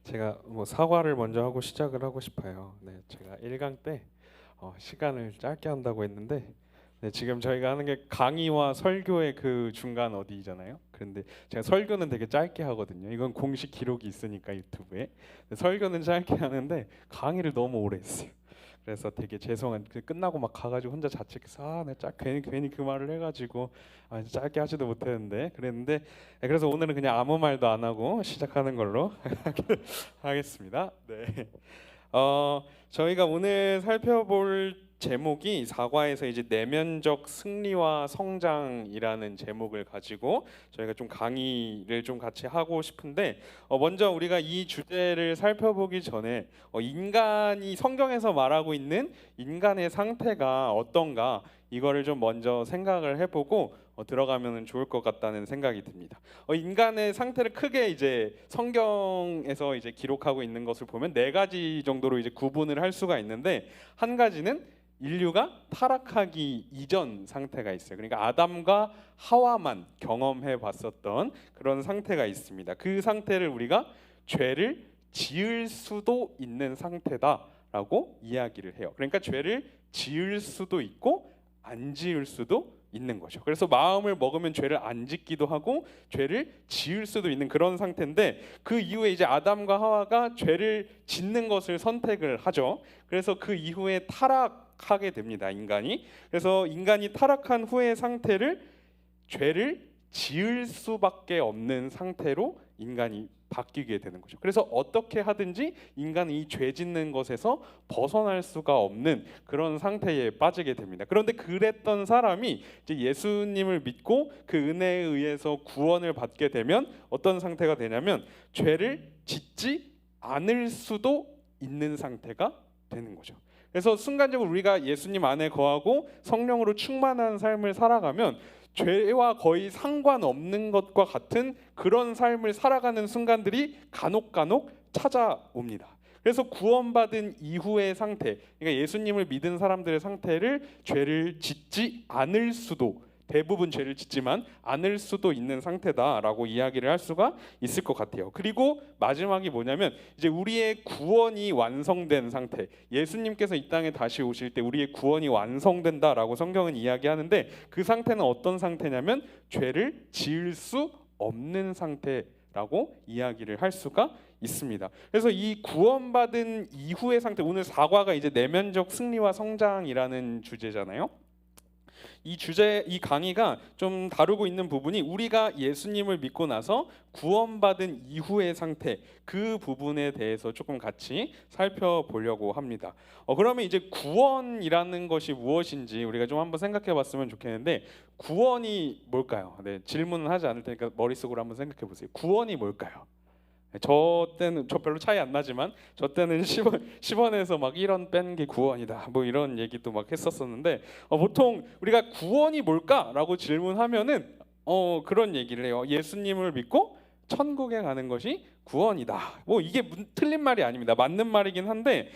제가 사과를 먼저 하고 시작을 하고 싶어요. 네, 제가 1강 때 시간을 짧게 한다고 했는데 네, 지금 저희가 하는 게 강의와 설교의 그 중간 어디잖아요. 그런데 제가 설교는 되게 짧게 하거든요. 이건 공식 기록이 있으니까 유튜브에. 근데 설교는 짧게 하는데 강의를 너무 오래 했어요. 그래서 되게 죄송한 끝나고 막 가가지고 혼자 자책해서 내가 괜히 그 말을 해가지고 짧게 하지도 못했는데 그랬는데 그래서 오늘은 그냥 아무 말도 안 하고 시작하는 걸로 하겠습니다. 네. 저희가 오늘 살펴볼 제목이 사과에서 이제 내면적 승리와 성장이라는 제목을 가지고 저희가 좀 강의를 좀 같이 하고 싶은데 먼저 우리가 이 주제를 살펴보기 전에 인간이 성경에서 말하고 있는 인간의 상태가 어떤가 이거를 좀 먼저 생각을 해보고 들어가면 좋을 것 같다는 생각이 듭니다. 인간의 상태를 크게 이제 성경에서 이제 기록하고 있는 것을 보면 네 가지 정도로 이제 구분을 할 수가 있는데 한 가지는 인류가 타락하기 이전 상태가 있어요. 그러니까 아담과 하와만 경험해 봤었던 그런 상태가 있습니다. 그 상태를 우리가 죄를 지을 수도 있는 상태다라고 이야기를 해요. 그러니까 죄를 지을 수도 있고 안 지을 수도 있는 거죠. 그래서 마음을 먹으면 죄를 안 짓기도 하고 죄를 지을 수도 있는 그런 상태인데 그 이후에 이제 아담과 하와가 죄를 짓는 것을 선택을 하죠. 그래서 그 이후에 타락하게 됩니다, 인간이. 그래서 인간이 타락한 후의 상태를 죄를 지을 수밖에 없는 상태로 인간이 바뀌게 되는 거죠. 그래서 어떻게 하든지 인간은 이 죄 짓는 것에서 벗어날 수가 없는 그런 상태에 빠지게 됩니다. 그런데 그랬던 사람이 이제 예수님을 믿고 그 은혜에 의해서 구원을 받게 되면 어떤 상태가 되냐면 죄를 짓지 않을 수도 있는 상태가 되는 거죠. 그래서 순간적으로 우리가 예수님 안에 거하고 성령으로 충만한 삶을 살아가면 죄와 거의 상관없는 것과 같은 그런 삶을 살아가는 순간들이 간혹 찾아옵니다. 그래서 구원받은 이후의 상태, 그러니까 예수님을 믿은 사람들의 상태를 죄를 짓지 않을 수도, 대부분 죄를 짓지만 않을 수도 있는 상태다라고 이야기를 할 수가 있을 것 같아요. 그리고 마지막이 뭐냐면 이제 우리의 구원이 완성된 상태, 예수님께서 이 땅에 다시 오실 때 우리의 구원이 완성된다라고 성경은 이야기하는데 그 상태는 어떤 상태냐면 죄를 지을 수 없는 상태라고 이야기를 할 수가 있습니다. 그래서 이 구원받은 이후의 상태, 오늘 사과가 이제 내면적 승리와 성장이라는 주제잖아요. 이 강의가 좀 다루고 있는 부분이 우리가 예수님을 믿고 나서 구원받은 이후의 상태, 그 부분에 대해서 조금 같이 살펴보려고 합니다. 그러면 이제 구원이라는 것이 무엇인지 우리가 좀 한번 생각해봤으면 좋겠는데 구원이 뭘까요? 네, 질문은 하지 않을 테니까 머릿속으로 한번 생각해보세요. 구원이 뭘까요? 저 때는 저 별로 차이 안 나지만 저 때는 10원에서 막 1원 뺀 게 구원이다 뭐 이런 얘기도 막 했었었는데 보통 우리가 구원이 뭘까라고 질문하면은 그런 얘기를 해요. 예수님을 믿고 천국에 가는 것이 구원이다. 뭐 이게 틀린 말이 아닙니다. 맞는 말이긴 한데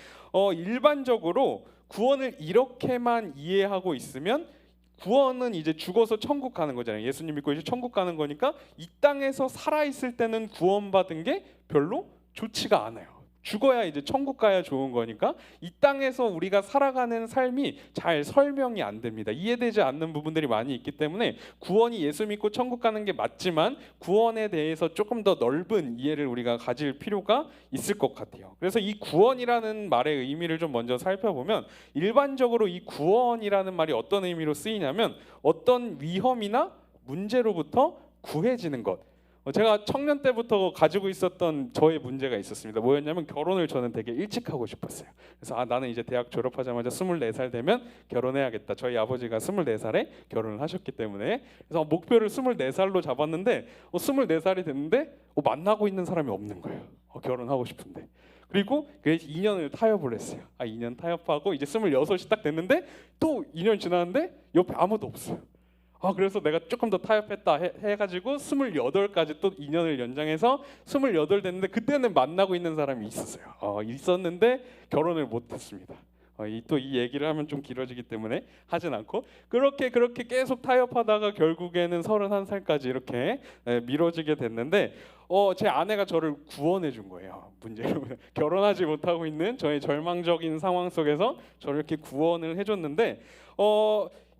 일반적으로 구원을 이렇게만 이해하고 있으면 구원은 이제 죽어서 천국 가는 거잖아요. 예수님 믿고 이제 천국 가는 거니까 이 땅에서 살아 있을 때는 구원받은 게 별로 좋지가 않아요. 죽어야 이제 천국 가야 좋은 거니까 이 땅에서 우리가 살아가는 삶이 잘 설명이 안 됩니다. 이해되지 않는 부분들이 많이 있기 때문에 구원이 예수 믿고 천국 가는 게 맞지만 구원에 대해서 조금 더 넓은 이해를 우리가 가질 필요가 있을 것 같아요. 그래서 이 구원이라는 말의 의미를 좀 먼저 살펴보면 일반적으로 이 구원이라는 말이 어떤 의미로 쓰이냐면 어떤 위험이나 문제로부터 구해지는 것. 제가 청년 때부터 가지고 있었던 저의 문제가 있었습니다. 뭐였냐면 결혼을 저는 되게 일찍 하고 싶었어요. 그래서 나는 이제 대학 졸업하자마자 24살 되면 결혼해야겠다. 저희 아버지가 24살에 결혼을 하셨기 때문에 그래서 목표를 24살로 잡았는데 24살이 됐는데 만나고 있는 사람이 없는 거예요. 결혼하고 싶은데. 그리고 그래서 2년을 타협을 했어요. 2년 타협하고 이제 26이 딱 됐는데 또 2년 지났는데 옆에 아무도 없어요. 그래서 내가 조금 더 타협했다 해가지고 28까지 또 2년을 연장해서 28 됐는데 그때는 만나고 있는 사람이 있었어요. 있었는데 결혼을 못했습니다. 또 이 얘기를 하면 좀 길어지기 때문에 하진 않고 그렇게 계속 타협하다가 결국에는 31살까지 이렇게 미뤄지게 됐는데 제 아내가 저를 구원해 준 거예요. 문제로 결혼하지 못하고 있는 저의 절망적인 상황 속에서 저를 이렇게 구원을 해줬는데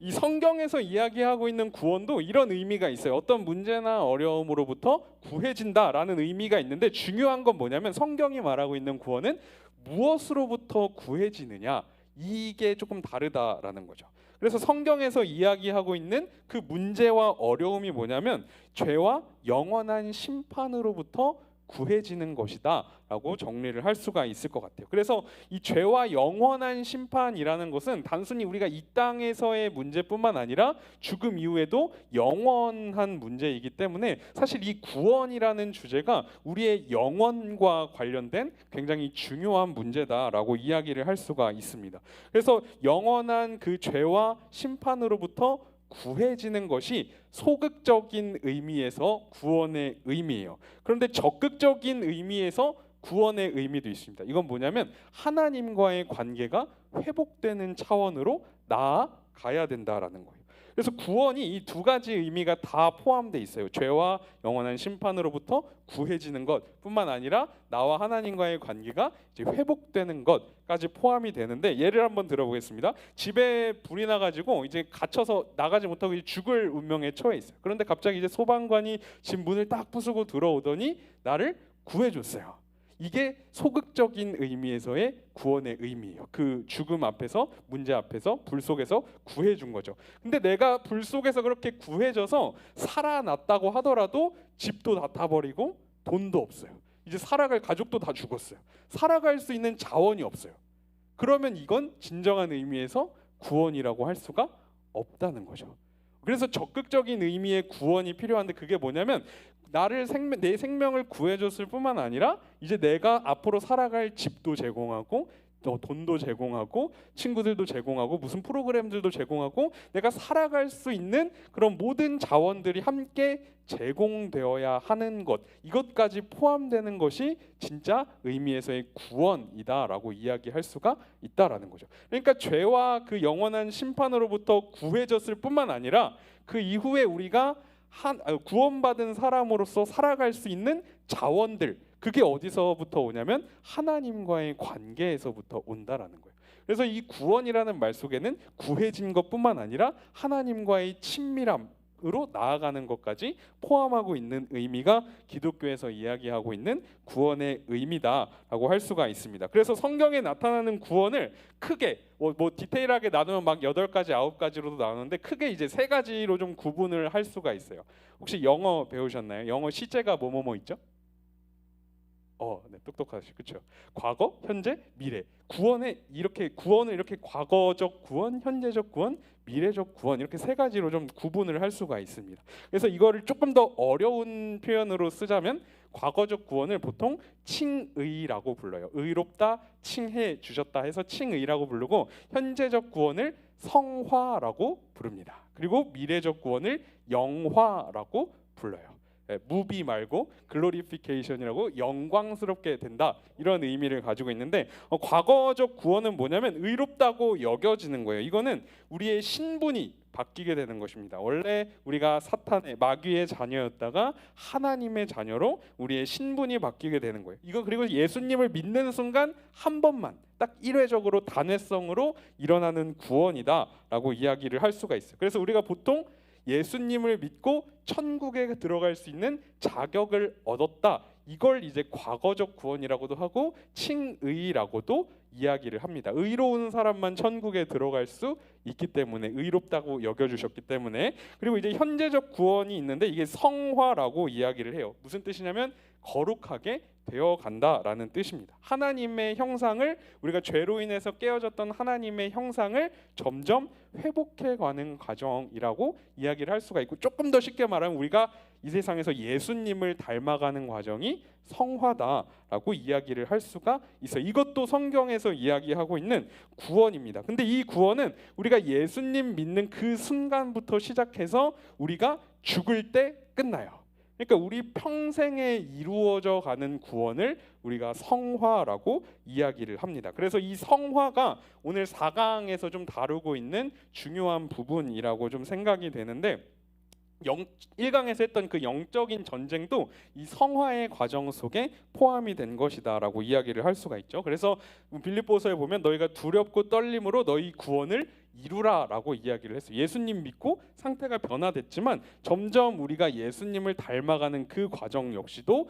이 성경에서 이야기하고 있는 구원도 이런 의미가 있어요. 어떤 문제나 어려움으로부터 구해진다라는 의미가 있는데 중요한 건 뭐냐면 성경이 말하고 있는 구원은 무엇으로부터 구해지느냐 이게 조금 다르다라는 거죠. 그래서 성경에서 이야기하고 있는 그 문제와 어려움이 뭐냐면 죄와 영원한 심판으로부터 구해지는 것이다라고 정리를 할 수가 있을 것 같아요. 그래서 이 죄와 영원한 심판이라는 것은 단순히 우리가 이 땅에서의 문제뿐만 아니라 죽음 이후에도 영원한 문제이기 때문에 사실 이 구원이라는 주제가 우리의 영혼과 관련된 굉장히 중요한 문제다라고 이야기를 할 수가 있습니다. 그래서 영원한 그 죄와 심판으로부터 구해지는 것이 소극적인 의미에서 구원의 의미예요. 그런데 적극적인 의미에서 구원의 의미도 있습니다. 이건 뭐냐면 하나님과의 관계가 회복되는 차원으로 나아가야 된다라는 거예요. 그래서 구원이 이 두 가지 의미가 다 포함되어 있어요. 죄와 영원한 심판으로부터 구해지는 것뿐만 아니라 나와 하나님과의 관계가 이제 회복되는 것까지 포함이 되는데 예를 한번 들어보겠습니다. 집에 불이 나가지고 이제 갇혀서 나가지 못하고 이제 죽을 운명에 처해 있어요. 그런데 갑자기 이제 소방관이 집 문을 딱 부수고 들어오더니 나를 구해줬어요. 이게 소극적인 의미에서의 구원의 의미예요. 그 죽음 앞에서 문제 앞에서 불 속에서 구해준 거죠. 근데 내가 불 속에서 그렇게 구해져서 살아났다고 하더라도 집도 다 타버리고 돈도 없어요. 이제 살아갈 가족도 다 죽었어요. 살아갈 수 있는 자원이 없어요. 그러면 이건 진정한 의미에서 구원이라고 할 수가 없다는 거죠. 그래서 적극적인 의미의 구원이 필요한데 그게 뭐냐면 내 생명을 구해줬을 뿐만 아니라 이제 내가 앞으로 살아갈 집도 제공하고 돈도 제공하고 친구들도 제공하고 무슨 프로그램들도 제공하고 내가 살아갈 수 있는 그런 모든 자원들이 함께 제공되어야 하는 것 이것까지 포함되는 것이 진짜 의미에서의 구원이다라고 이야기할 수가 있다라는 거죠. 그러니까 죄와 그 영원한 심판으로부터 구해졌을 뿐만 아니라 그 이후에 우리가 구원받은 사람으로서 살아갈 수 있는 자원들 그게 어디서부터 오냐면 하나님과의 관계에서부터 온다라는 거예요. 그래서 이 구원이라는 말 속에는 구해진 것뿐만 아니라 하나님과의 친밀함으로 나아가는 것까지 포함하고 있는 의미가 기독교에서 이야기하고 있는 구원의 의미다라고 할 수가 있습니다. 그래서 성경에 나타나는 구원을 크게 뭐 디테일하게 나누면 막 8가지, 9가지로도 나누는데 크게 이제 3가지로 좀 구분을 할 수가 있어요. 혹시 영어 배우셨나요? 영어 시제가 뭐뭐뭐 있죠? 네, 똑똑하시, 그렇죠? 과거, 현재, 미래. 구원을 이렇게 과거적 구원, 현재적 구원, 미래적 구원 이렇게 3가지로 좀 구분을 할 수가 있습니다. 그래서 이거를 조금 더 어려운 표현으로 쓰자면 과거적 구원을 보통 칭의라고 불러요. 의롭다, 칭해 주셨다 해서 칭의라고 부르고 현재적 구원을 성화라고 부릅니다. 그리고 미래적 구원을 영화라고 불러요. 무비 말고 글로리피케이션이라고 영광스럽게 된다 이런 의미를 가지고 있는데 과거적 구원은 뭐냐면 의롭다고 여겨지는 거예요. 이거는 우리의 신분이 바뀌게 되는 것입니다. 원래 우리가 사탄의 마귀의 자녀였다가 하나님의 자녀로 우리의 신분이 바뀌게 되는 거예요. 이거 그리고 예수님을 믿는 순간 한 번만 딱 1회적으로 단회성으로 일어나는 구원이다라고 이야기를 할 수가 있어요. 그래서 우리가 보통 예수님을 믿고 천국에 들어갈 수 있는 자격을 얻었다. 이걸 이제 과거적 구원이라고도 하고 칭의라고도 이야기를 합니다. 의로운 사람만 천국에 들어갈 수 있기 때문에 의롭다고 여겨주셨기 때문에 그리고 이제 현재적 구원이 있는데 이게 성화라고 이야기를 해요. 무슨 뜻이냐면 거룩하게 되어 간다라는 뜻입니다. 하나님의 형상을 우리가 죄로 인해서 깨어졌던 하나님의 형상을 점점 회복해 가는 과정이라고 이야기를 할 수가 있고 조금 더 쉽게 말하면 우리가 이 세상에서 예수님을 닮아가는 과정이 성화다라고 이야기를 할 수가 있어요. 이것도 성경에서 이야기하고 있는 구원입니다. 근데 이 구원은 우리가 예수님 믿는 그 순간부터 시작해서 우리가 죽을 때 끝나요. 그러니까 우리 평생에 이루어져 가는 구원을 우리가 성화라고 이야기를 합니다. 그래서 이 성화가 오늘 4강에서 좀 다루고 있는 중요한 부분이라고 좀 생각이 되는데 1강에서 했던 그 영적인 전쟁도 이 성화의 과정 속에 포함이 된 것이다라고 이야기를 할 수가 있죠. 그래서 빌립보서에 보면 너희가 두렵고 떨림으로 너희 구원을 이루라라고 이야기를 했어요. 예수님 믿고 상태가 변화됐지만 점점 우리가 예수님을 닮아가는 그 과정 역시도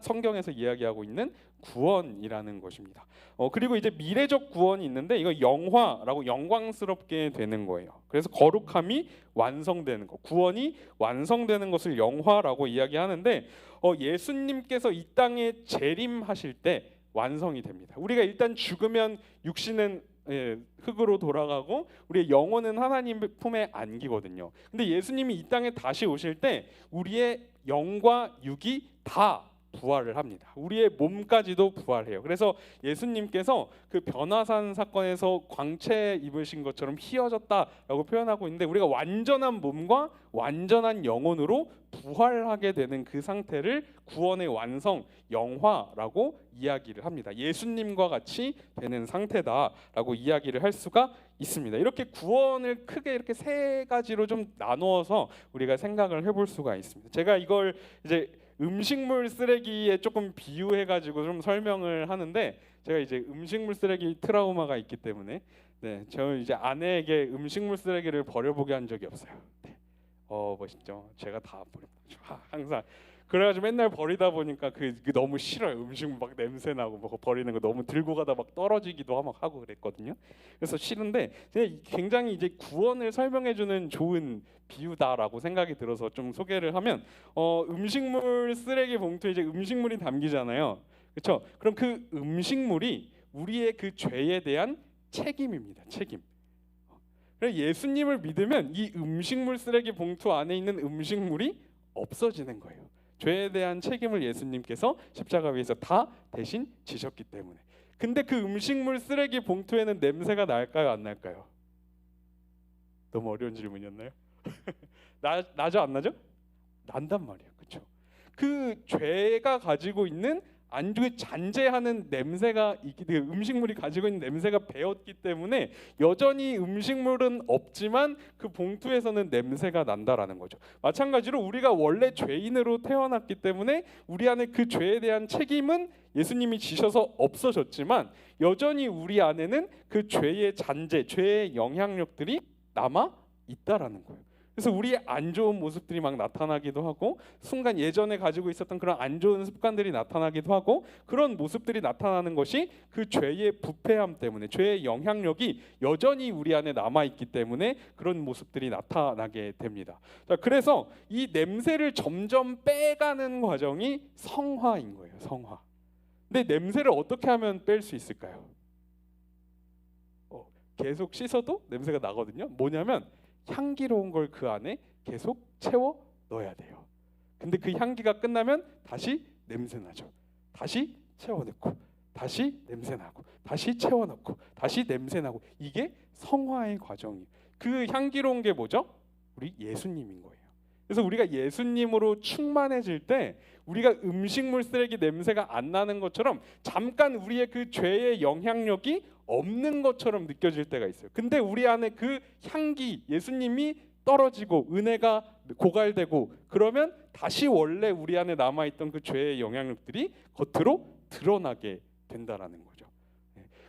성경에서 이야기하고 있는 구원이라는 것입니다. 그리고 이제 미래적 구원이 있는데 이거 영화라고 영광스럽게 되는 거예요. 그래서 거룩함이 완성되는 것, 구원이 완성되는 것을 영화라고 이야기하는데 예수님께서 이 땅에 재림하실 때 완성이 됩니다. 우리가 일단 죽으면 육신은 흙으로 돌아가고 우리의 영혼은 하나님 품에 안기거든요. 근데 예수님이 이 땅에 다시 오실 때 우리의 영과 육이 다 부활을 합니다. 우리의 몸까지도 부활해요. 그래서 예수님께서 그 변화산 사건에서 광채 입으신 것처럼 휘어졌다라고 표현하고 있는데 우리가 완전한 몸과 완전한 영혼으로 부활하게 되는 그 상태를 구원의 완성, 영화라고 이야기를 합니다. 예수님과 같이 되는 상태다라고 이야기를 할 수가 있습니다. 이렇게 구원을 크게 이렇게 세 가지로 좀 나누어서 우리가 생각을 해볼 수가 있습니다. 제가 이걸 이제 음식물 쓰레기에 조금 비유해가지고 좀 설명을 하는데 제가 이제 음식물 쓰레기 트라우마가 있기 때문에 저는 이제 아내에게 음식물 쓰레기를 버려보게 한 적이 없어요. 멋있죠. 제가 다 버립니다. 항상 그래가지고 맨날 버리다 보니까 그 너무 싫어요. 음식물 막 냄새 나고 뭐 버리는 거 너무 들고 가다 막 떨어지기도 막 하고 그랬거든요. 그래서 싫은데 굉장히 이제 구원을 설명해주는 좋은 비유다라고 생각이 들어서 좀 소개를 하면 음식물 쓰레기 봉투에 이제 음식물이 담기잖아요. 그렇죠? 그럼 그 음식물이 우리의 그 죄에 대한 책임입니다. 책임. 그래서 예수님을 믿으면 이 음식물 쓰레기 봉투 안에 있는 음식물이 없어지는 거예요. 죄에 대한 책임을 예수님께서 십자가 위에서 다 대신 지셨기 때문에. 근데 그 음식물 쓰레기 봉투에는 냄새가 날까요, 안 날까요? 너무 어려운 질문이었나요? 나죠, 안 나죠? 난단 말이에요. 그렇죠? 그 죄가 가지고 있는 안주에 잔재하는 냄새가 음식물이 가지고 있는 냄새가 배었기 때문에 여전히 음식물은 없지만 그 봉투에서는 냄새가 난다라는 거죠. 마찬가지로 우리가 원래 죄인으로 태어났기 때문에 우리 안에 그 죄에 대한 책임은 예수님이 지셔서 없어졌지만 여전히 우리 안에는 그 죄의 잔재, 죄의 영향력들이 남아 있다라는 거예요. 그래서 우리의 안 좋은 모습들이 막 나타나기도 하고 순간 예전에 가지고 있었던 그런 안 좋은 습관들이 나타나기도 하고 그런 모습들이 나타나는 것이 그 죄의 부패함 때문에 죄의 영향력이 여전히 우리 안에 남아있기 때문에 그런 모습들이 나타나게 됩니다. 자, 그래서 이 냄새를 점점 빼가는 과정이 성화인 거예요. 성화. 근데 냄새를 어떻게 하면 뺄 수 있을까요? 계속 씻어도 냄새가 나거든요. 뭐냐면 향기로운 걸 그 안에 계속 채워 넣어야 돼요. 근데 그 향기가 끝나면 다시 냄새 나죠. 다시 채워 넣고 다시 냄새 나고 다시 채워 넣고 다시 냄새 나고 이게 성화의 과정이에요. 그 향기로운 게 뭐죠? 우리 예수님인 거예요. 그래서 우리가 예수님으로 충만해질 때 우리가 음식물 쓰레기 냄새가 안 나는 것처럼 잠깐 우리의 그 죄의 영향력이 없는 것처럼 느껴질 때가 있어요. 근데 우리 안에 그 향기, 예수님이 떨어지고 은혜가 고갈되고 그러면 다시 원래 우리 안에 남아있던 그 죄의 영향력들이 겉으로 드러나게 된다라는 거죠.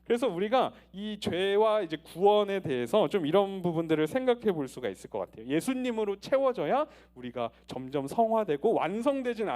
그래서 우리가 이 죄와 이제 구원에 대해서 좀 이런 부분들을 생각해 볼 수가 있을 것 같아요. 예수님으로 채워져야 우리가 점점 성화되고 완성되진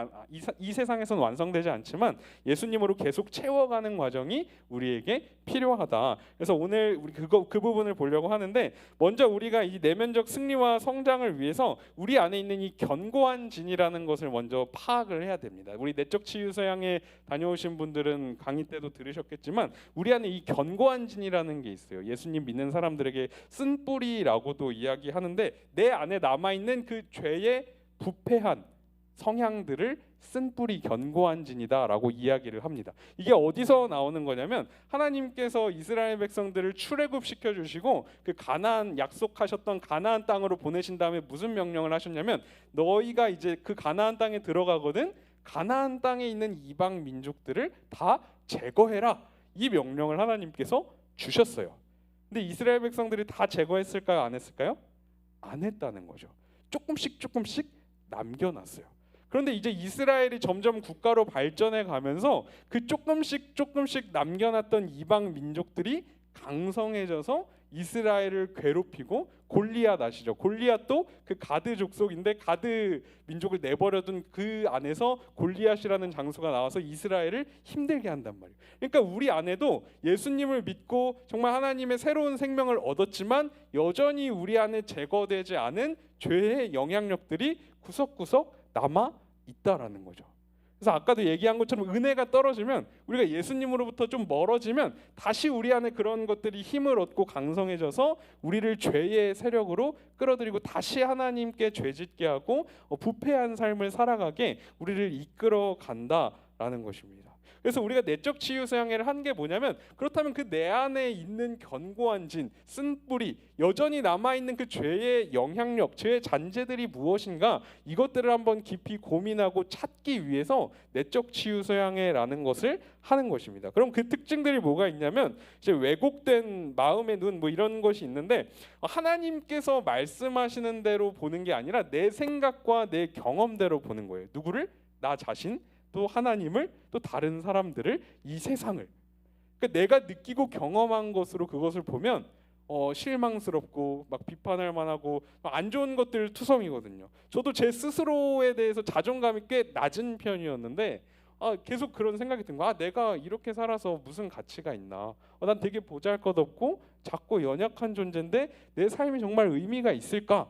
이 세상에서는 완성되지 않지만 예수님으로 계속 채워가는 과정이 우리에게 필요하다. 그래서 오늘 우리 그 부분을 보려고 하는데 먼저 우리가 이 내면적 승리와 성장을 위해서 우리 안에 있는 이 견고한 진이라는 것을 먼저 파악을 해야 됩니다. 우리 내적 치유 서양에 다녀오신 분들은 강의 때도 들으셨겠지만 우리 안에 이 견고한 진이라는 게 있어요. 예수님 믿는 사람들에게 쓴뿌리라고도 이야기하는데 내 안에 남아있는 그 죄의 부패한 성향들을 쓴 뿌리 견고한 진이다라고 이야기를 합니다. 이게 어디서 나오는 거냐면 하나님께서 이스라엘 백성들을 출애굽시켜 주시고 그 가나안 약속하셨던 가나안 땅으로 보내신 다음에 무슨 명령을 하셨냐면 너희가 이제 그 가나안 땅에 들어가거든 가나안 땅에 있는 이방 민족들을 다 제거해라. 이 명령을 하나님께서 주셨어요. 근데 이스라엘 백성들이 다 제거했을까요? 안 했을까요? 안 했다는 거죠. 조금씩 남겨놨어요. 그런데 이제 이스라엘이 점점 국가로 발전해 가면서 그 조금씩 남겨놨던 이방 민족들이 강성해져서 이스라엘을 괴롭히고 골리앗 아시죠? 골리앗도 그 가드 족속인데 가드 민족을 내버려둔 그 안에서 골리앗이라는 장수가 나와서 이스라엘을 힘들게 한단 말이에요. 그러니까 우리 안에도 예수님을 믿고 정말 하나님의 새로운 생명을 얻었지만 여전히 우리 안에 제거되지 않은 죄의 영향력들이 구석구석 남아 있다라는 거죠. 그래서 아까도 얘기한 것처럼 은혜가 떨어지면 우리가 예수님으로부터 좀 멀어지면 다시 우리 안에 그런 것들이 힘을 얻고 강성해져서 우리를 죄의 세력으로 끌어들이고 다시 하나님께 죄짓게 하고 부패한 삶을 살아가게 우리를 이끌어 간다라는 것입니다. 그래서 우리가 내적 치유 수양회를 한 게 뭐냐면 그렇다면 그 내 안에 있는 견고한 진, 쓴 뿌리, 여전히 남아 있는 그 죄의 영향력, 죄의 잔재들이 무엇인가 이것들을 한번 깊이 고민하고 찾기 위해서 내적 치유 수양회라는 것을 하는 것입니다. 그럼 그 특징들이 뭐가 있냐면 이제 왜곡된 마음의 눈 뭐 이런 것이 있는데 하나님께서 말씀하시는 대로 보는 게 아니라 내 생각과 내 경험대로 보는 거예요. 누구를? 나 자신. 또 하나님을 또 다른 사람들을 이 세상을 그러니까 내가 느끼고 경험한 것으로 그것을 보면 실망스럽고 막 비판할 만하고 안 좋은 것들 투성이거든요. 저도 제 스스로에 대해서 자존감이 꽤 낮은 편이었는데 계속 그런 생각이 든 거야. 내가 이렇게 살아서 무슨 가치가 있나? 난 되게 보잘것없고 작고 연약한 존재인데 내 삶이 정말 의미가 있을까?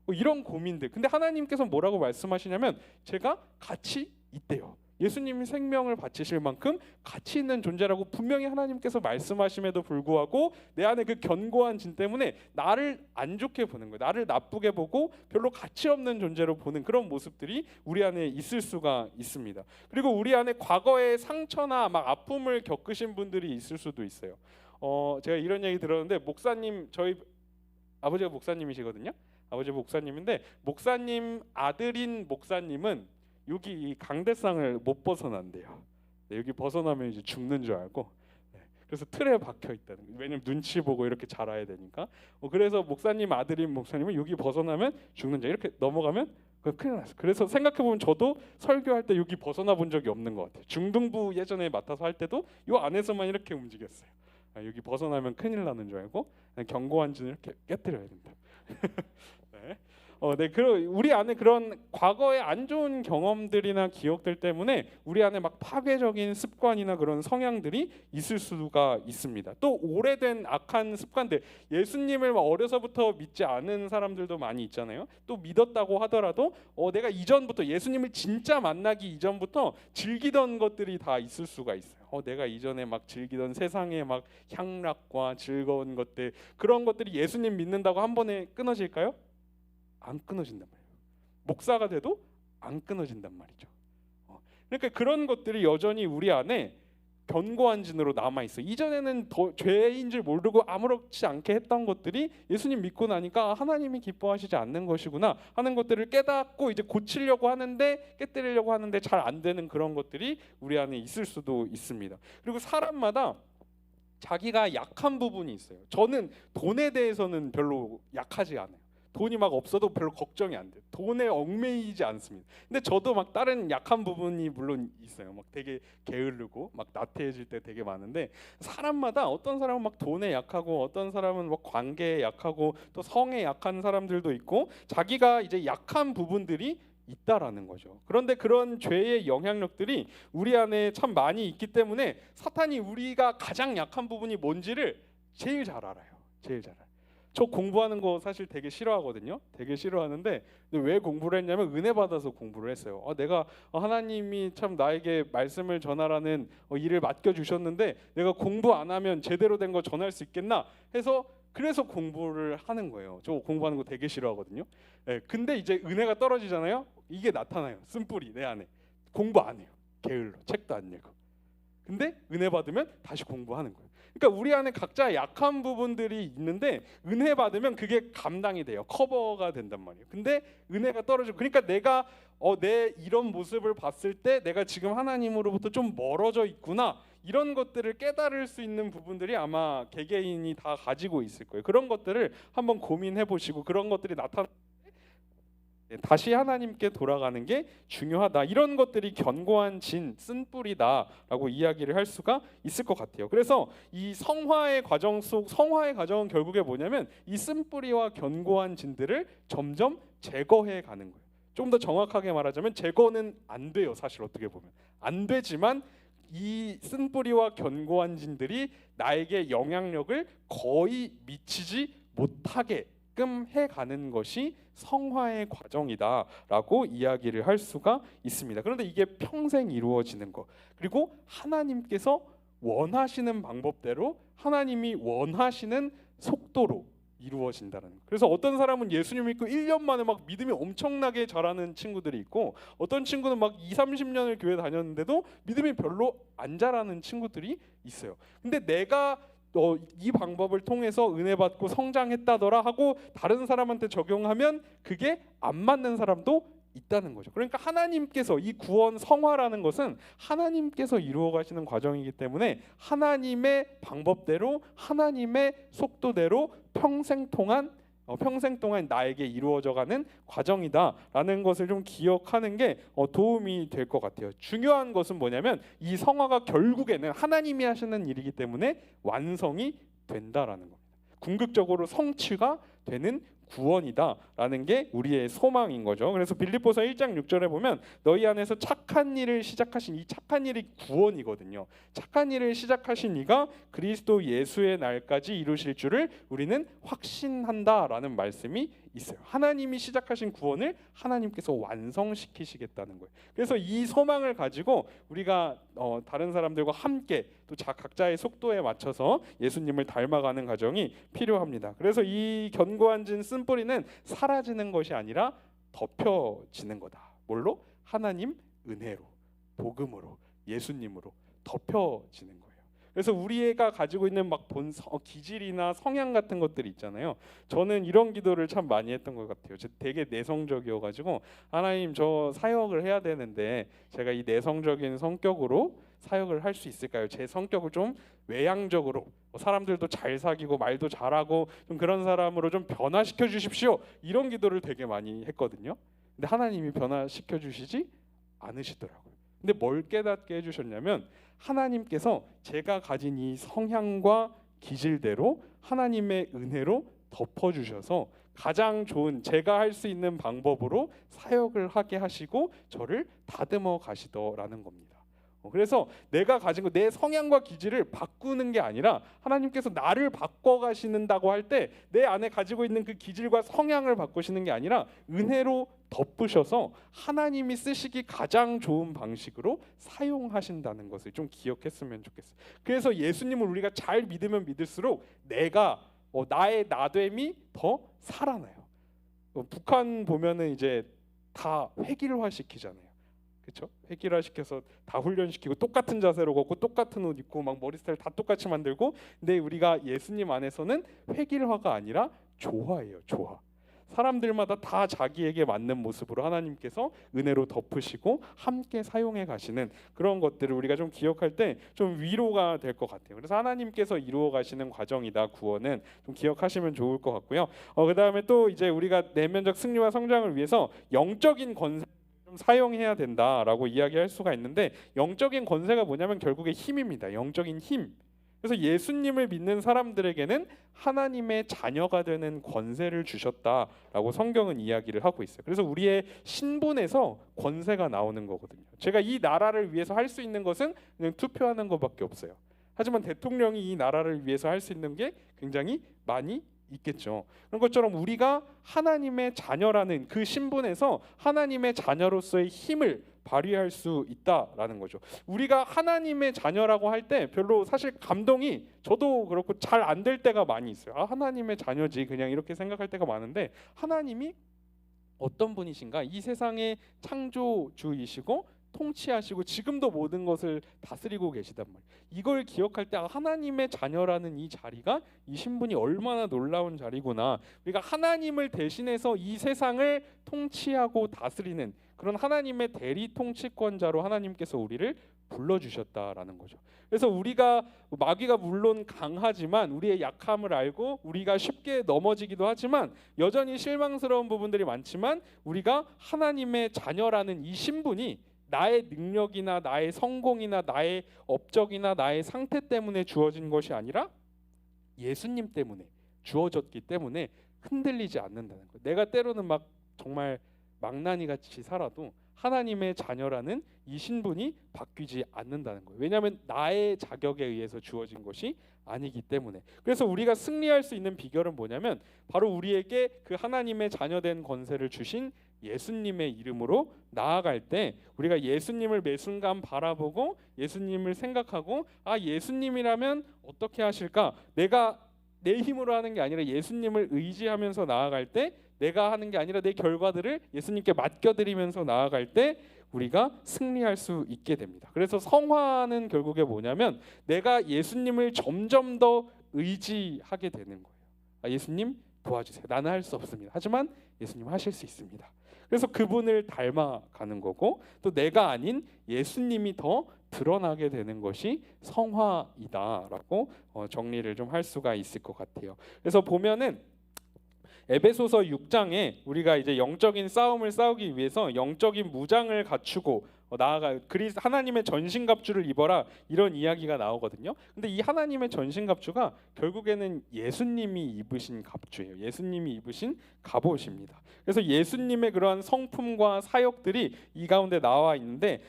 이런 고민들. 근데 하나님께서 뭐라고 말씀하시냐면 제가 가치 있대요. 예수님이 생명을 바치실 만큼 가치 있는 존재라고 분명히 하나님께서 말씀하심에도 불구하고 내 안에 그 견고한 진 때문에 나를 안 좋게 보는 거예요. 나를 나쁘게 보고 별로 가치 없는 존재로 보는 그런 모습들이 우리 안에 있을 수가 있습니다. 그리고 우리 안에 과거의 상처나 막 아픔을 겪으신 분들이 있을 수도 있어요. 제가 이런 얘기 들었는데 목사님 저희 아버지가 목사님이시거든요. 아버지 목사님인데 목사님 아들인 목사님은 여기 이 강대상을 못 벗어난대요. 네, 여기 벗어나면 이제 죽는 줄 알고 그래서 틀에 박혀 있다는 거예요. 왜냐면 눈치 보고 이렇게 자라야 되니까. 그래서 목사님 아들인 목사님은 여기 벗어나면 죽는 자 이렇게 넘어가면 큰일 났어요. 그래서 생각해 보면 저도 설교할 때 여기 벗어나 본 적이 없는 것 같아요. 중등부 예전에 맡아서 할 때도 이 안에서만 이렇게 움직였어요. 여기 벗어나면 큰일 나는 줄 알고 견고한 진을 이렇게 깨뜨려야 된다. 네. 우리 안에 그런 과거의 안 좋은 경험들이나 기억들 때문에 우리 안에 막 파괴적인 습관이나 그런 성향들이 있을 수가 있습니다. 또 오래된 악한 습관들, 예수님을 어려서부터 믿지 않은 사람들도 많이 있잖아요. 또 믿었다고 하더라도 내가 이전부터 예수님을 진짜 만나기 이전부터 즐기던 것들이 다 있을 수가 있어요. 내가 이전에 막 즐기던 세상의 막 향락과 즐거운 것들 그런 것들이 예수님 믿는다고 한 번에 끊어질까요? 안 끊어진단 말이에요. 목사가 돼도 안 끊어진단 말이죠. 그러니까 그런 것들이 여전히 우리 안에 견고한 진으로 남아 있어. 이전에는 더 죄인 줄 모르고 아무렇지 않게 했던 것들이 예수님 믿고 나니까 하나님이 기뻐하시지 않는 것이구나 하는 것들을 깨닫고 이제 고치려고 하는데 깨뜨리려고 하는데 잘 안 되는 그런 것들이 우리 안에 있을 수도 있습니다. 그리고 사람마다 자기가 약한 부분이 있어요. 저는 돈에 대해서는 별로 약하지 않아요. 돈이 막 없어도 별로 걱정이 안 돼요. 돈에 얽매이지 않습니다. 근데 저도 막 다른 약한 부분이 물론 있어요. 막 되게 게으르고 막 나태해질 때 되게 많은데 사람마다 어떤 사람은 막 돈에 약하고 어떤 사람은 막 관계에 약하고 또 성에 약한 사람들도 있고 자기가 이제 약한 부분들이 있다라는 거죠. 그런데 그런 죄의 영향력들이 우리 안에 참 많이 있기 때문에 사탄이 우리가 가장 약한 부분이 뭔지를 제일 잘 알아요. 제일 잘 알아요. 저 공부하는 거 사실 되게 싫어하거든요. 되게 싫어하는데 왜 공부를 했냐면 은혜 받아서 공부를 했어요. 내가 하나님이 참 나에게 말씀을 전하라는 일을 맡겨주셨는데 내가 공부 안 하면 제대로 된 거 전할 수 있겠나 해서 그래서 공부를 하는 거예요. 저 공부하는 거 되게 싫어하거든요. 예, 근데 이제 은혜가 떨어지잖아요. 이게 나타나요. 쓴뿌리 내 안에. 공부 안 해요. 게을러. 책도 안 읽어. 근데 은혜 받으면 다시 공부하는 거예요. 그러니까 우리 안에 각자 약한 부분들이 있는데 은혜 받으면 그게 감당이 돼요. 커버가 된단 말이에요. 근데 은혜가 떨어지고, 그러니까 내가 내 이런 모습을 봤을 때 내가 지금 하나님으로부터 좀 멀어져 있구나, 이런 것들을 깨달을 수 있는 부분들이 아마 개개인이 다 가지고 있을 거예요. 그런 것들을 한번 고민해 보시고, 그런 것들이 나타나 다시 하나님께 돌아가는 게 중요하다, 이런 것들이 견고한 쓴뿌리다라고 이야기를 할 수가 있을 것 같아요. 그래서 이 성화의 과정은 결국에 뭐냐면 이 쓴뿌리와 견고한 진들을 점점 제거해 가는 거예요. 좀 더 정확하게 말하자면 제거는 안 돼요. 사실 어떻게 보면 안 되지만 이 쓴뿌리와 견고한 진들이 나에게 영향력을 거의 미치지 못하게끔 해가는 것이 성화의 과정이다라고 이야기를 할 수가 있습니다. 그런데 이게 평생 이루어지는 것, 그리고 하나님께서 원하시는 방법대로, 하나님이 원하시는 속도로 이루어진다는 거. 그래서 어떤 사람은 예수님 믿고 1년 만에 막 믿음이 엄청나게 자라는 친구들이 있고, 어떤 친구는 막 20-30년을 교회 다녔는데도 믿음이 별로 안 자라는 친구들이 있어요. 근데 내가 이 방법을 통해서 은혜 받고 성장했다더라 하고 다른 사람한테 적용하면 그게 안 맞는 사람도 있다는 거죠. 그러니까 하나님께서 이 구원 성화라는 것은 하나님께서 이루어 가시는 과정이기 때문에 하나님의 방법대로, 하나님의 속도대로 평생 동안 나에게 이루어져가는 과정이다라는 것을 좀 기억하는 게 도움이 될 것 같아요. 중요한 것은 뭐냐면 이 성화가 결국에는 하나님이 하시는 일이기 때문에 완성이 된다라는 겁니다. 궁극적으로 성취가 되는 구원이다라는 게 우리의 소망인 거죠. 그래서 빌립보서 1장 6절에 보면 너희 안에서 착한 일을 시작하신, 이 착한 일이 구원이거든요. 착한 일을 시작하신 이가 그리스도 예수의 날까지 이루실 줄을 우리는 확신한다라는 말씀이 있어요. 하나님이 시작하신 구원을 하나님께서 완성시키시겠다는 거예요. 그래서 이 소망을 가지고 우리가 다른 사람들과 함께 또 각자의 속도에 맞춰서 예수님을 닮아가는 과정이 필요합니다. 그래서 이 견고한 쓴뿌리는 사라지는 것이 아니라 덮여지는 거다. 뭘로? 하나님 은혜로, 복음으로, 예수님으로 덮여지는 거예요. 그래서 우리가 가지고 있는 막 기질이나 성향 같은 것들이 있잖아요. 저는 이런 기도를 참 많이 했던 것 같아요. 저 되게 내성적이어가지고 하나님, 저 사역을 해야 되는데 제가 이 내성적인 성격으로 사역을 할 수 있을까요? 제 성격을 좀 외향적으로, 사람들도 잘 사귀고 말도 잘하고 좀 그런 사람으로 좀 변화시켜 주십시오, 이런 기도를 되게 많이 했거든요. 근데 하나님이 변화시켜 주시지 않으시더라고요. 근데 뭘 깨닫게 해주셨냐면 하나님께서 제가 가진 이 성향과 기질대로 하나님의 은혜로 덮어주셔서 가장 좋은 제가 할 수 있는 방법으로 사역을 하게 하시고 저를 다듬어 가시더라는 겁니다. 그래서 내가 가진 내 성향과 기질을 바꾸는 게 아니라 하나님께서 나를 바꿔 가시는다고 할 때 내 안에 가지고 있는 그 기질과 성향을 바꾸시는 게 아니라 은혜로 덮으셔서 하나님이 쓰시기 가장 좋은 방식으로 사용하신다는 것을 좀 기억했으면 좋겠어요. 그래서 예수님을 우리가 잘 믿으면 믿을수록 내가 나의 나됨이 더 살아나요. 북한 보면은 이제 다 획일화 시키잖아요. 그렇죠? 획일화 시켜서 다 훈련시키고 똑같은 자세로 걷고 똑같은 옷 입고 막 머리 스타일 다 똑같이 만들고, 근데 우리가 예수님 안에서는 획일화가 아니라 조화예요. 조화. 사람들마다 다 자기에게 맞는 모습으로 하나님께서 은혜로 덮으시고 함께 사용해 가시는 그런 것들을 우리가 좀 기억할 때 좀 위로가 될 것 같아요. 그래서 하나님께서 이루어 가시는 과정이다, 구원은, 좀 기억하시면 좋을 것 같고요. 그다음에 또 이제 우리가 내면적 승리와 성장을 위해서 영적인 권세 좀 사용해야 된다라고 이야기할 수가 있는데, 영적인 권세가 뭐냐면 결국에 힘입니다. 영적인 힘. 그래서 예수님을 믿는 사람들에게는 하나님의 자녀가 되는 권세를 주셨다라고 성경은 이야기를 하고 있어요. 그래서 우리의 신분에서 권세가 나오는 거거든요. 제가 이 나라를 위해서 할 수 있는 것은 그냥 투표하는 것밖에 없어요. 하지만 대통령이 이 나라를 위해서 할 수 있는 게 굉장히 많이 있겠죠. 그런 것처럼 우리가 하나님의 자녀라는 그 신분에서 하나님의 자녀로서의 힘을 발휘할 수 있다라는 거죠. 우리가 하나님의 자녀라고 할 때 별로 사실 감동이 저도 그렇고 잘 안 될 때가 많이 있어요. 아, 하나님의 자녀지 그냥 이렇게 생각할 때가 많은데 하나님이 어떤 분이신가? 이 세상의 창조주이시고 통치하시고 지금도 모든 것을 다스리고 계시단 말이에요. 이걸 기억할 때 하나님의 자녀라는 이 자리가 이 신분이 얼마나 놀라운 자리구나. 우리가 하나님을 대신해서 이 세상을 통치하고 다스리는 그런 하나님의 대리 통치권자로 하나님께서 우리를 불러주셨다라는 거죠. 그래서 우리가 마귀가 물론 강하지만 우리의 약함을 알고 우리가 쉽게 넘어지기도 하지만 여전히 실망스러운 부분들이 많지만 우리가 하나님의 자녀라는 이 신분이 나의 능력이나 나의 성공이나 나의 업적이나 나의 상태 때문에 주어진 것이 아니라 예수님 때문에 주어졌기 때문에 흔들리지 않는다는 거예요. 내가 때로는 막 정말 망나니 같이 살아도 하나님의 자녀라는 이 신분이 바뀌지 않는다는 거예요. 왜냐하면 나의 자격에 의해서 주어진 것이 아니기 때문에. 그래서 우리가 승리할 수 있는 비결은 뭐냐면 바로 우리에게 그 하나님의 자녀된 권세를 주신 예수님의 이름으로 나아갈 때 우리가 예수님을 매 순간 바라보고 예수님을 생각하고 아, 예수님이라면 어떻게 하실까? 내가 내 힘으로 하는 게 아니라 예수님을 의지하면서 나아갈 때 내가 하는 게 아니라 내 결과들을 예수님께 맡겨드리면서 나아갈 때 우리가 승리할 수 있게 됩니다. 그래서 성화는 결국에 뭐냐면 내가 예수님을 점점 더 의지하게 되는 거예요. 아, 예수님 도와주세요. 나는 할 수 없습니다. 하지만 예수님 하실 수 있습니다. 그래서 그분을 닮아가는 거고 또 내가 아닌 예수님이 더 드러나게 되는 것이 성화이다라고 정리를 좀 할 수가 있을 것 같아요. 그래서 보면은 에베소서 6장에 우리가 이제 영적인 싸움을 싸우기 위해서 영적인 무장을 갖추고 나아가 하나님의 전신갑주를 입어라 이런 이야기가 나오거든요. 근데 이 하나님의 전신갑주가 결국에는 예수님이 입으신 갑주예요. 예수님이 입으신 갑옷입니다. 그래서 예수님의 그러한 성품과 사역들이 이 가운데 나와 있는데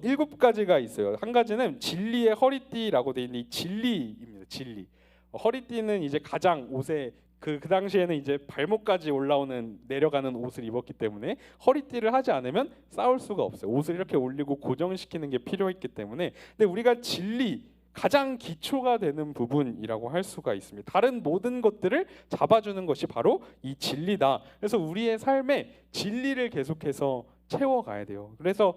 일곱 가지가 있어요. 한 가지는 진리의 허리띠라고 되어 있는데 이 진리입니다. 진리. 허리띠는 이제 가장 옷에 그 당시에는 이제 발목까지 올라오는 내려가는 옷을 입었기 때문에 허리띠를 하지 않으면 싸울 수가 없어요. 옷을 이렇게 올리고 고정시키는 게 필요했기 때문에. 근데 우리가 진리 가장 기초가 되는 부분이라고 할 수가 있습니다. 다른 모든 것들을 잡아주는 것이 바로 이 진리다. 그래서 우리의 삶에 진리를 계속해서 채워가야 돼요. 그래서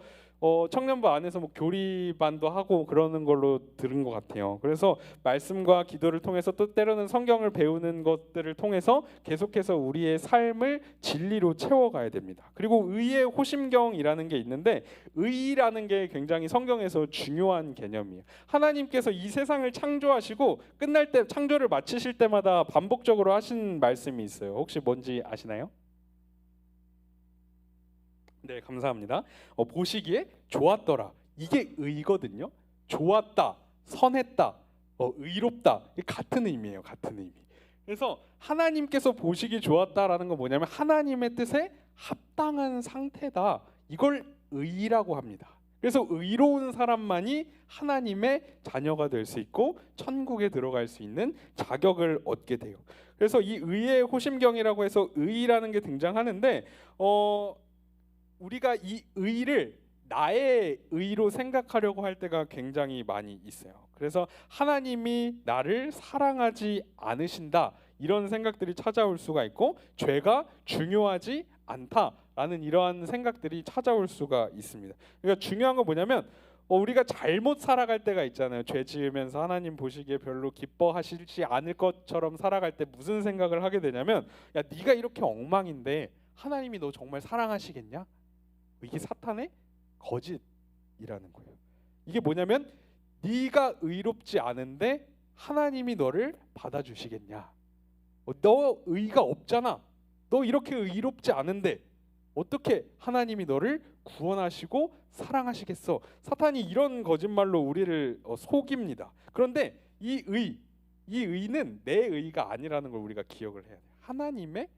청년부 안에서 뭐 교리반도 하고 그러는 걸로 들은 것 같아요. 그래서 말씀과 기도를 통해서 또 때로는 성경을 배우는 것들을 통해서 계속해서 우리의 삶을 진리로 채워가야 됩니다. 그리고 의의 호심경이라는 게 있는데 의라는 게 굉장히 성경에서 중요한 개념이에요. 하나님께서 이 세상을 창조하시고 끝날 때 창조를 마치실 때마다 반복적으로 하신 말씀이 있어요. 혹시 뭔지 아시나요? 네, 감사합니다. 보시기에 좋았더라. 이게 의거든요. 좋았다, 선했다, 의롭다. 이게 같은 의미예요. 같은 의미. 그래서 하나님께서 보시기 좋았다라는 건 뭐냐면 하나님의 뜻에 합당한 상태다. 이걸 의라고 합니다. 그래서 의로운 사람만이 하나님의 자녀가 될 수 있고 천국에 들어갈 수 있는 자격을 얻게 돼요. 그래서 이 의의 호심경이라고 해서 의라는 게 등장하는데 우리가 이 의를 나의 의로 생각하려고 할 때가 굉장히 많이 있어요. 그래서 하나님이 나를 사랑하지 않으신다 이런 생각들이 찾아올 수가 있고 죄가 중요하지 않다라는 이러한 생각들이 찾아올 수가 있습니다. 그러니까 중요한 건 뭐냐면 우리가 잘못 살아갈 때가 있잖아요. 죄 지으면서 하나님 보시기에 별로 기뻐하시지 않을 것처럼 살아갈 때 무슨 생각을 하게 되냐면 야, 네가 이렇게 엉망인데 하나님이 너 정말 사랑하시겠냐? 이게 사탄의 거짓이라는 거예요. 이게 뭐냐면 네가 의롭지 않은데 하나님이 너를 받아주시겠냐? 너 의가 없잖아. 너 이렇게 의롭지 않은데 어떻게 하나님이 너를 구원하시고 사랑하시겠어? 사탄이 이런 거짓말로 우리를 속입니다. 그런데 이 의는 내 의가 아니라는 걸 우리가 기억을 해야 돼요. 하나님의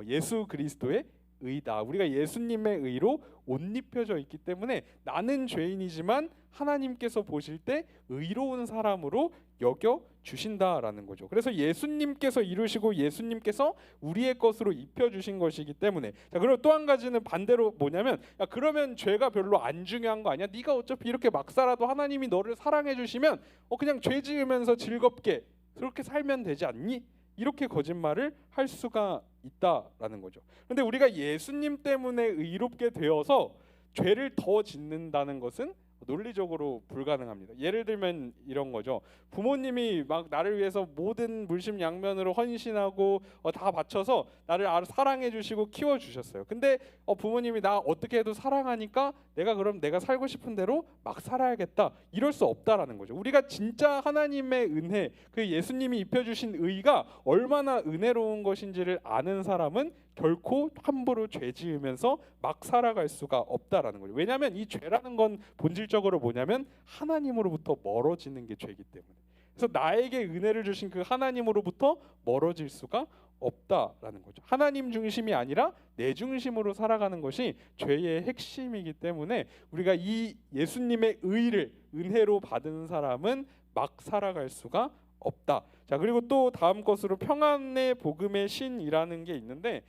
예수 그리스도의 의다. 우리가 예수님의 의로 옷 입혀져 있기 때문에 나는 죄인이지만 하나님께서 보실 때 의로운 사람으로 여겨 주신다라는 거죠. 그래서 예수님께서 이루시고 예수님께서 우리의 것으로 입혀 주신 것이기 때문에. 자, 그리고 또 한 가지는 반대로 뭐냐면, 야, 그러면 죄가 별로 안 중요한 거 아니야? 네가 어차피 이렇게 막 살아도 하나님이 너를 사랑해 주시면 그냥 죄 지으면서 즐겁게 그렇게 살면 되지 않니? 이렇게 거짓말을 할 수가 있다라는 거죠. 그런데 우리가 예수님 때문에 의롭게 되어서 죄를 더 짓는다는 것은 논리적으로 불가능합니다. 예를 들면 이런 거죠. 부모님이 막 나를 위해서 모든 물심양면으로 헌신하고 다 바쳐서 나를 사랑해 주시고 키워 주셨어요. 근데 부모님이 나 어떻게 해도 사랑하니까 그럼 내가 살고 싶은 대로 막 살아야겠다. 이럴 수 없다라는 거죠. 우리가 진짜 하나님의 은혜, 그 예수님이 입혀 주신 의가 얼마나 은혜로운 것인지를 아는 사람은 결코 함부로 죄 지으면서 막 살아갈 수가 없다라는 거죠. 왜냐하면 이 죄라는 건 본질적으로 뭐냐면 하나님으로부터 멀어지는 게 죄이기 때문에. 그래서 나에게 은혜를 주신 그 하나님으로부터 멀어질 수가 없다라는 거죠. 하나님 중심이 아니라 내 중심으로 살아가는 것이 죄의 핵심이기 때문에 우리가 이 예수님의 의를 은혜로 받은 사람은 막 살아갈 수가 없다. 자, 그리고 또 다음 것으로 평안의 복음의 신이라는 게 있는데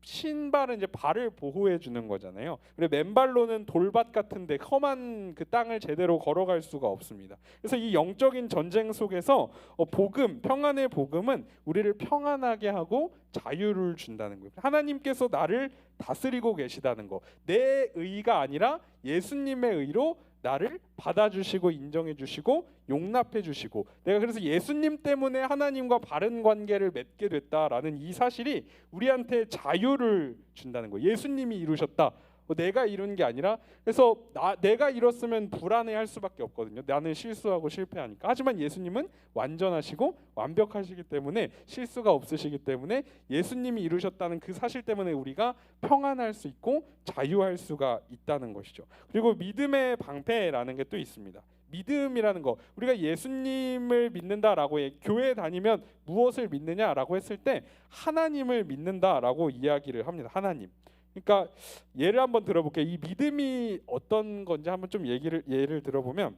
신발은 이제 발을 보호해 주는 거잖아요. 그리고 맨발로는 돌밭 같은데 험한 그 땅을 제대로 걸어갈 수가 없습니다. 그래서 이 영적인 전쟁 속에서 복음, 평안의 복음은 우리를 평안하게 하고 자유를 준다는 거예요. 하나님께서 나를 다스리고 계시다는 거. 내 의가 아니라 예수님의 의로 나를 받아주시고 인정해주시고 용납해주시고, 내가 그래서 예수님 때문에 하나님과 바른 관계를 맺게 됐다라는 이 사실이 우리한테 자유를 준다는 거예요. 예수님이 이루셨다. 내가 이룬 게 아니라. 그래서 내가 이뤘으면 불안해할 수밖에 없거든요. 나는 실수하고 실패하니까. 하지만 예수님은 완전하시고 완벽하시기 때문에 실수가 없으시기 때문에 예수님이 이루셨다는 그 사실 때문에 우리가 평안할 수 있고 자유할 수가 있다는 것이죠. 그리고 믿음의 방패라는 게 또 있습니다. 믿음이라는 거, 우리가 예수님을 믿는다라고 교회 다니면 무엇을 믿느냐라고 했을 때 하나님을 믿는다라고 이야기를 합니다. 하나님. 그러니까 예를 한번 들어볼게요. 이 믿음이 어떤 건지 한번 좀 예를 들어보면,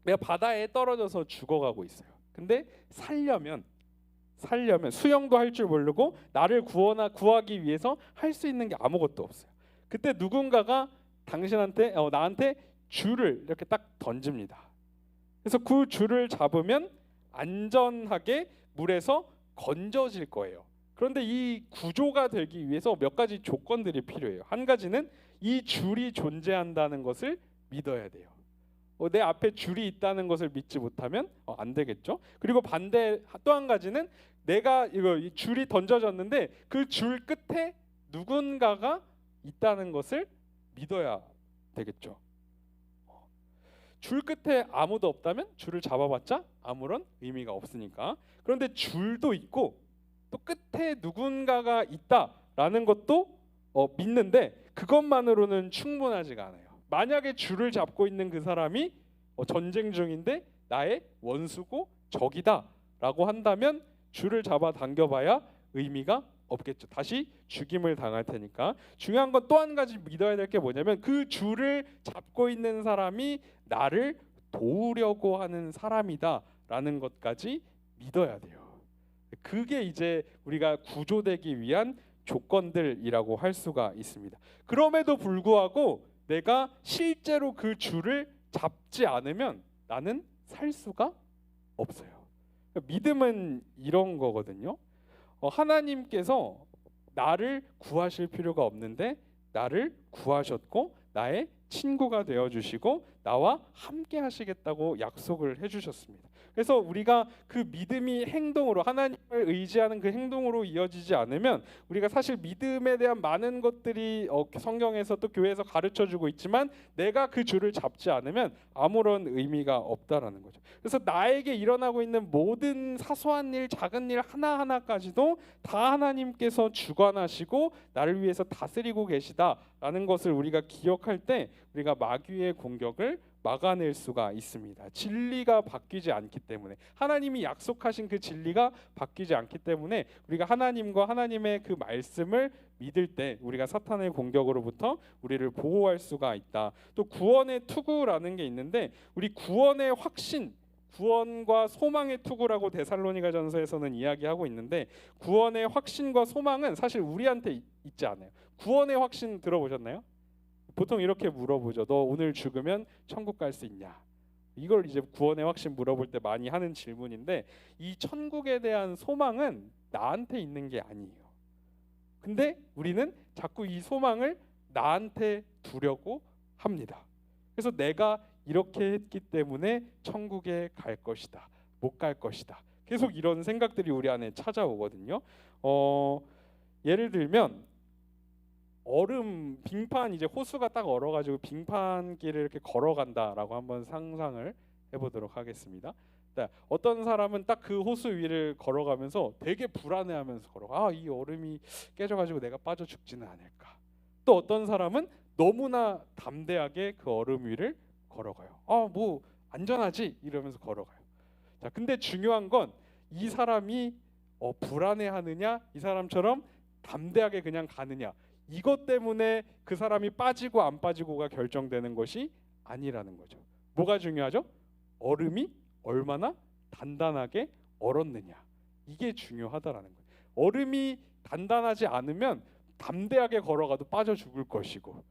내가 바다에 떨어져서 죽어가고 있어요. 근데 살려면 수영도 할 줄 모르고 나를 구하기 위해서 할 수 있는 게 아무것도 없어요. 그때 누군가가 나한테 줄을 이렇게 딱 던집니다. 그래서 그 줄을 잡으면 안전하게 물에서 건져질 거예요. 그런데 이 구조가 되기 위해서 몇 가지 조건들이 필요해요. 한 가지는 이 줄이 존재한다는 것을 믿어야 돼요. 내 앞에 줄이 있다는 것을 믿지 못하면 안 되겠죠. 그리고 반대 또 한 가지는 내가 이 줄이 던져졌는데 그 줄 끝에 누군가가 있다는 것을 믿어야 되겠죠. 줄 끝에 아무도 없다면 줄을 잡아봤자 아무런 의미가 없으니까. 그런데 줄도 있고 또 끝에 누군가가 있다라는 것도 믿는데 그것만으로는 충분하지가 않아요. 만약에 줄을 잡고 있는 그 사람이 전쟁 중인데 나의 원수고 적이다라고 한다면 줄을 잡아 당겨봐야 의미가 없겠죠. 다시 죽임을 당할 테니까. 중요한 건 또 한 가지 믿어야 될 게 뭐냐면 그 줄을 잡고 있는 사람이 나를 도우려고 하는 사람이다라는 것까지 믿어야 돼요. 그게 이제 우리가 구조되기 위한 조건들이라고 할 수가 있습니다. 그럼에도 불구하고 내가 실제로 그 줄을 잡지 않으면 나는 살 수가 없어요. 믿음은 이런 거거든요. 하나님께서 나를 구하실 필요가 없는데 나를 구하셨고 나의 친구가 되어주시고 나와 함께 하시겠다고 약속을 해주셨습니다. 그래서 우리가 그 믿음이 행동으로, 하나님을 의지하는 그 행동으로 이어지지 않으면 우리가 사실 믿음에 대한 많은 것들이 성경에서 또 교회에서 가르쳐주고 있지만 내가 그 줄을 잡지 않으면 아무런 의미가 없다라는 거죠. 그래서 나에게 일어나고 있는 모든 사소한 일, 작은 일 하나하나까지도 다 하나님께서 주관하시고 나를 위해서 다스리고 계시다라는 것을 우리가 기억할 때 우리가 마귀의 공격을 막아낼 수가 있습니다. 진리가 바뀌지 않기 때문에, 하나님이 약속하신 그 진리가 바뀌지 않기 때문에 우리가 하나님과 하나님의 그 말씀을 믿을 때 우리가 사탄의 공격으로부터 우리를 보호할 수가 있다. 또 구원의 투구라는 게 있는데, 우리 구원의 확신, 구원과 소망의 투구라고 데살로니가전서에서는 이야기하고 있는데, 구원의 확신과 소망은 사실 우리한테 있지 않아요. 구원의 확신 들어보셨나요? 보통 이렇게 물어보죠. 너 오늘 죽으면 천국 갈 수 있냐? 이걸 이제 구원의 확신 물어볼 때 많이 하는 질문인데, 이 천국에 대한 소망은 나한테 있는 게 아니에요. 근데 우리는 자꾸 이 소망을 나한테 두려고 합니다. 그래서 내가 이렇게 했기 때문에 천국에 갈 것이다, 못 갈 것이다, 계속 이런 생각들이 우리 안에 찾아오거든요. 예를 들면 얼음 빙판, 이제 호수가 딱 얼어가지고 빙판길을 이렇게 걸어간다라고 한번 상상을 해보도록 하겠습니다. 어떤 사람은 딱 그 호수 위를 걸어가면서 되게 불안해하면서 걸어가. 이 얼음이 깨져가지고 내가 빠져 죽지는 않을까. 또 어떤 사람은 너무나 담대하게 그 얼음 위를 걸어가요. 뭐 안전하지 이러면서 걸어가요. 자, 근데 중요한 건 이 사람이 불안해하느냐, 이 사람처럼 담대하게 그냥 가느냐, 이것 때문에 그 사람이 빠지고 안 빠지고가 결정되는 것이 아니라는 거죠. 뭐가 중요하죠? 얼음이 얼마나 단단하게 얼었느냐, 이게 중요하다라는 거예요. 얼음이 단단하지 않으면 담대하게 걸어가도 빠져 죽을 것이고,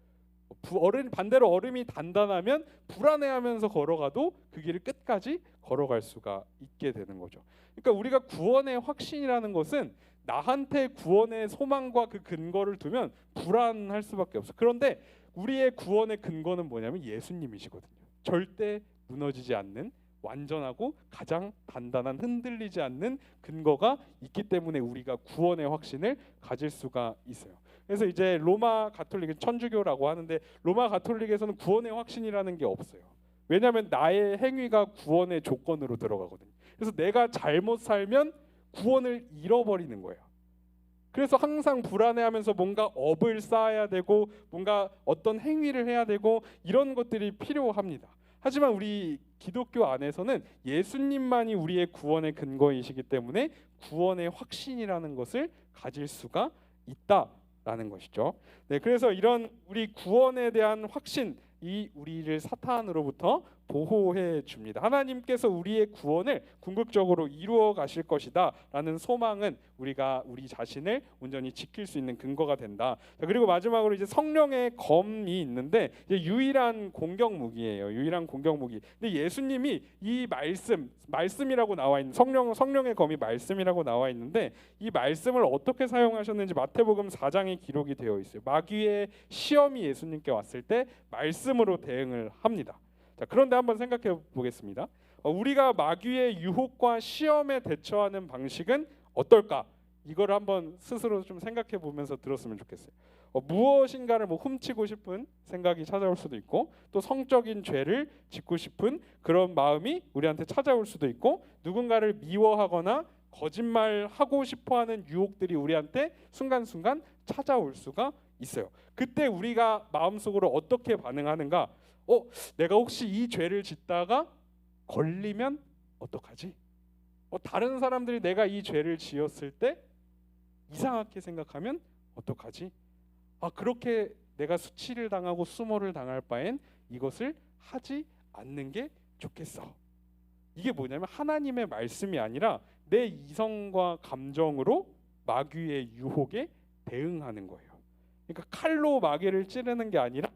반대로 얼음이 단단하면 불안해하면서 걸어가도 그 길을 끝까지 걸어갈 수가 있게 되는 거죠. 그러니까 우리가 구원의 확신이라는 것은 나한테 구원의 소망과 그 근거를 두면 불안할 수밖에 없어. 그런데 우리의 구원의 근거는 뭐냐면 예수님이시거든요. 절대 무너지지 않는, 완전하고 가장 단단한, 흔들리지 않는 근거가 있기 때문에 우리가 구원의 확신을 가질 수가 있어요. 그래서 이제 로마 가톨릭, 천주교라고 하는데, 로마 가톨릭에서는 구원의 확신이라는 게 없어요. 왜냐하면 나의 행위가 구원의 조건으로 들어가거든요. 그래서 내가 잘못 살면 구원을 잃어버리는 거예요. 그래서 항상 불안해하면서 뭔가 업을 쌓아야 되고, 뭔가 어떤 행위를 해야 되고, 이런 것들이 필요합니다. 하지만 우리 기독교 안에서는 예수님만이 우리의 구원의 근거이시기 때문에 구원의 확신이라는 것을 가질 수가 있다라는 것이죠. 네, 그래서 이런 우리 구원에 대한 확신이 우리를 사탄으로부터 보호해 줍니다. 하나님께서 우리의 구원을 궁극적으로 이루어 가실 것이다 라는 소망은 우리가 우리 자신을 온전히 지킬 수 있는 근거가 된다. 자, 그리고 마지막으로 이제 성령의 검이 있는데, 이제 유일한 공격 무기예요. 유일한 공격 무기. 근데 예수님이 이 말씀이라고 나와 있는, 성령의 검이 말씀이라고 나와 있는데, 이 말씀을 어떻게 사용하셨는지 마태복음 4장에 기록이 되어 있어요. 마귀의 시험이 예수님께 왔을 때 말씀으로 대응을 합니다. 자, 그런데 한번 생각해 보겠습니다. 우리가 마귀의 유혹과 시험에 대처하는 방식은 어떨까? 이걸 한번 스스로 좀 생각해 보면서 들었으면 좋겠어요. 무엇인가를 훔치고 싶은 생각이 찾아올 수도 있고, 또 성적인 죄를 짓고 싶은 그런 마음이 우리한테 찾아올 수도 있고, 누군가를 미워하거나 거짓말하고 싶어하는 유혹들이 우리한테 순간순간 찾아올 수가 있어요. 그때 우리가 마음속으로 어떻게 반응하는가? 내가 혹시 이 죄를 짓다가 걸리면 어떡하지? 다른 사람들이 내가 이 죄를 지었을 때 이상하게 생각하면 어떡하지? 그렇게 내가 수치를 당하고 수모를 당할 바엔 이것을 하지 않는 게 좋겠어. 이게 뭐냐면 하나님의 말씀이 아니라 내 이성과 감정으로 마귀의 유혹에 대응하는 거예요. 그러니까 칼로 마귀를 찌르는 게 아니라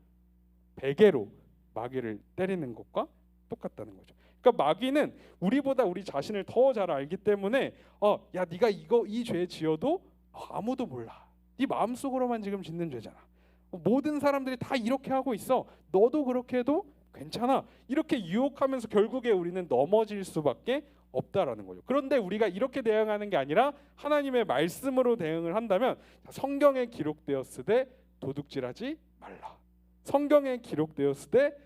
베개로 마귀를 때리는 것과 똑같다는 거죠. 그러니까 마귀는 우리보다 우리 자신을 더 잘 알기 때문에 야, 네가 이 죄 지어도 아무도 몰라. 네 마음속으로만 지금 짓는 죄잖아. 모든 사람들이 다 이렇게 하고 있어. 너도 그렇게 해도 괜찮아. 이렇게 유혹하면서 결국에 우리는 넘어질 수밖에 없다라는 거죠. 그런데 우리가 이렇게 대응하는 게 아니라 하나님의 말씀으로 대응을 한다면, 성경에 기록되었으되 도둑질하지 말라. 성경에 기록되었으되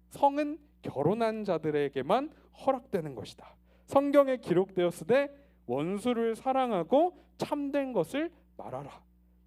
성은 결혼한 자들에게만 허락되는 것이다. 성경에 기록되었으되 원수를 사랑하고 참된 것을 말하라.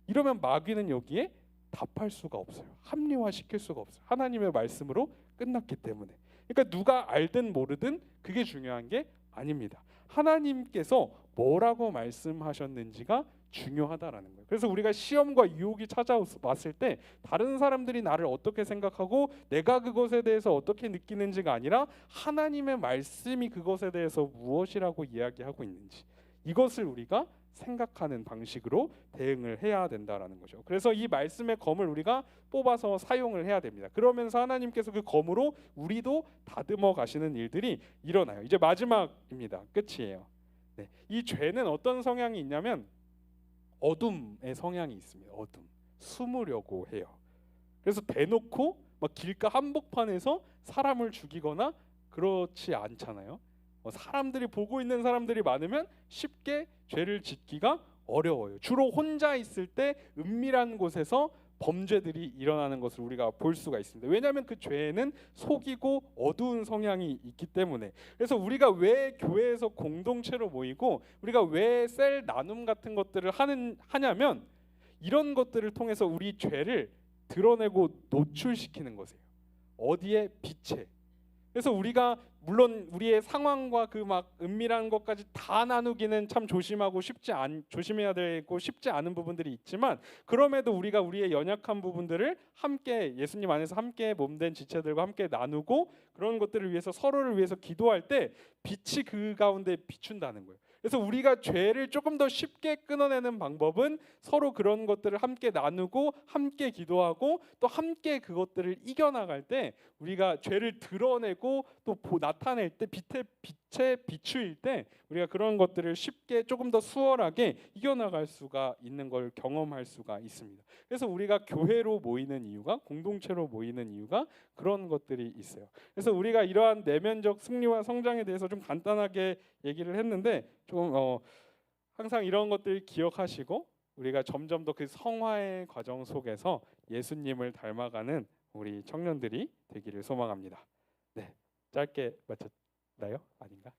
이러면 마귀는 여기에 답할 수가 없어요. 합리화시킬 수가 없어요. 하나님의 말씀으로 끝났기 때문에. 그러니까 누가 알든 모르든 그게 중요한 게 아닙니다. 하나님께서 뭐라고 말씀하셨는지가 중요하다라는 거예요. 그래서 우리가 시험과 유혹이 찾아왔을 때 다른 사람들이 나를 어떻게 생각하고 내가 그것에 대해서 어떻게 느끼는지가 아니라 하나님의 말씀이 그것에 대해서 무엇이라고 이야기하고 있는지, 이것을 우리가 생각하는 방식으로 대응을 해야 된다라는 거죠. 그래서 이 말씀의 검을 우리가 뽑아서 사용을 해야 됩니다. 그러면서 하나님께서 그 검으로 우리도 다듬어 가시는 일들이 일어나요. 이제 마지막입니다. 끝이에요. 네. 이 죄는 어떤 성향이 있냐면 어둠의 성향이 있습니다. 어둠. 숨으려고 해요. 그래서 대놓고 막 길가 한복판에서 사람을 죽이거나 그렇지 않잖아요. 사람들이 보고 있는 사람들이 많으면 쉽게 죄를 짓기가 어려워요. 주로 혼자 있을 때 은밀한 곳에서 범죄들이 일어나는 것을 우리가 볼 수가 있습니다. 왜냐하면 그 죄에는 속이고 어두운 성향이 있기 때문에. 그래서 우리가 왜 교회에서 공동체로 모이고 우리가 왜 셀 나눔 같은 것들을 하냐면 이런 것들을 통해서 우리 죄를 드러내고 노출시키는 것이에요. 어디에? 빛에. 그래서 우리가 물론 우리의 상황과 그 막 은밀한 것까지 다 나누기는 참 조심해야 되고 쉽지 않은 부분들이 있지만, 그럼에도 우리가 우리의 연약한 부분들을 함께 예수님 안에서 함께 몸된 지체들과 함께 나누고 그런 것들을 위해서 서로를 위해서 기도할 때 빛이 그 가운데 비춘다는 거예요. 그래서 우리가 죄를 조금 더 쉽게 끊어내는 방법은 서로 그런 것들을 함께 나누고 함께 기도하고 또 함께 그것들을 이겨나갈 때, 우리가 죄를 드러내고 또 나타낼 때 빛에 비추일 때 우리가 그런 것들을 쉽게 조금 더 수월하게 이겨나갈 수가 있는 걸 경험할 수가 있습니다. 그래서 우리가 교회로 모이는 이유가, 공동체로 모이는 이유가 그런 것들이 있어요. 그래서 우리가 이러한 내면적 승리와 성장에 대해서 좀 간단하게 얘기를 했는데 좀 항상 이런 것들 기억하시고 우리가 점점 더 그 성화의 과정 속에서 예수님을 닮아가는 우리 청년들이 되기를 소망합니다. 네, 짧게 마쳤나요? 아닌가?